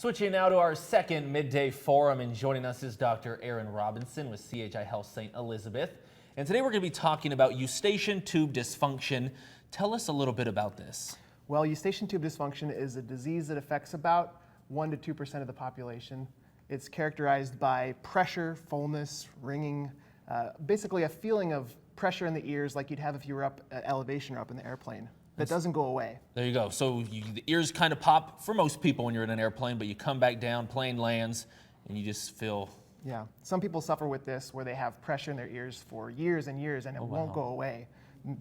Switching now to our second midday forum, and joining us is Dr. Aaron Robinson with CHI Health St. Elizabeth. And today we're going to be talking about eustachian tube dysfunction. Tell us a little bit about this. Well, eustachian tube dysfunction is a disease that affects about 1 to 2% of the population. It's characterized by pressure, fullness, ringing, basically a feeling of pressure in the ears like you'd have if you were up at elevation or up in the airplane. That doesn't go away. There you go. So the ears kind of pop for most people when you're in an airplane, but you come back down, plane lands, and you just feel... Yeah. Some people suffer with this where they have pressure in their ears for years and years and it won't go away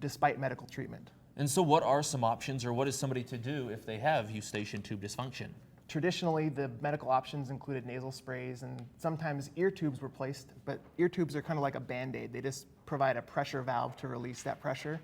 despite medical treatment. And so what are some options, or what is somebody to do if they have eustachian tube dysfunction? Traditionally, the medical options included nasal sprays, and sometimes ear tubes were placed, but ear tubes are kind of like a Band-Aid. They just provide a pressure valve to release that pressure.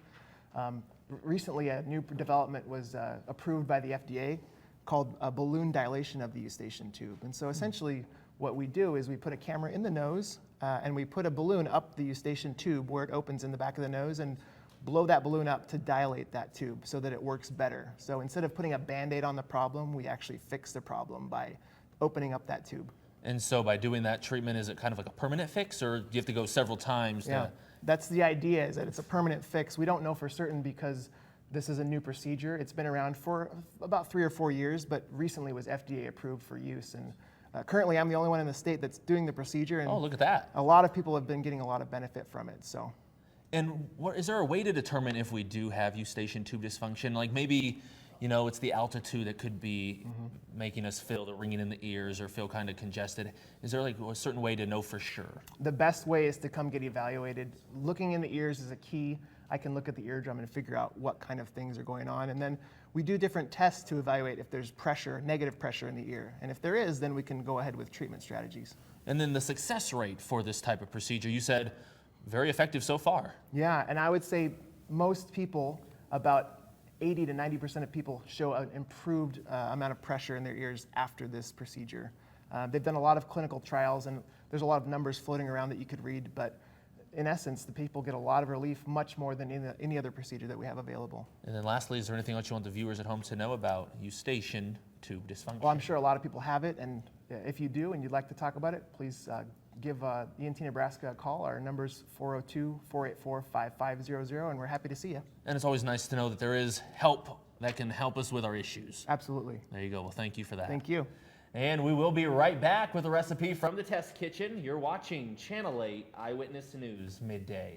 Recently, a new development was approved by the FDA called a balloon dilation of the eustachian tube. And so essentially what we do is we put a camera in the nose and we put a balloon up the eustachian tube where it opens in the back of the nose and blow that balloon up to dilate that tube so that it works better. So instead of putting a Band-Aid on the problem, we actually fix the problem by opening up that tube. And so by doing that treatment, is it kind of like a permanent fix, or do you have to go several times? Yeah, that's the idea, is that it's a permanent fix. We don't know for certain because this is a new procedure. It's been around for about 3 or 4 years, but recently was FDA approved for use. And currently I'm the only one in the state that's doing the procedure. And oh, look at that. A lot of people have been getting a lot of benefit from it. So. And is there a way to determine if we do have eustachian tube dysfunction? Like maybe, you know, it's the altitude that could be making us feel the ringing in the ears or feel kind of congested. Is there like a certain way to know for sure? The best way is to come get evaluated. Looking in the ears is a key. I can look at the eardrum and figure out what kind of things are going on. And then we do different tests to evaluate if there's pressure, negative pressure in the ear. And if there is, then we can go ahead with treatment strategies. And then the success rate for this type of procedure, you said very effective so far. Yeah, and I would say most people, about 80 to 90% of people, show an improved amount of pressure in their ears after this procedure. They've done a lot of clinical trials, and there's a lot of numbers floating around that you could read, but in essence, the people get a lot of relief, much more than any other procedure that we have available. And then lastly, is there anything else you want the viewers at home to know about eustachian tube dysfunction? Well, I'm sure a lot of people have it, and if you do and you'd like to talk about it, please give ENT Nebraska a call. Our number's 402-484-5500, and we're happy to see you. And it's always nice to know that there is help that can help us with our issues. Absolutely. There you go. Well, thank you for that. Thank you. And we will be right back with a recipe from the test kitchen. You're watching Channel 8 Eyewitness News Midday.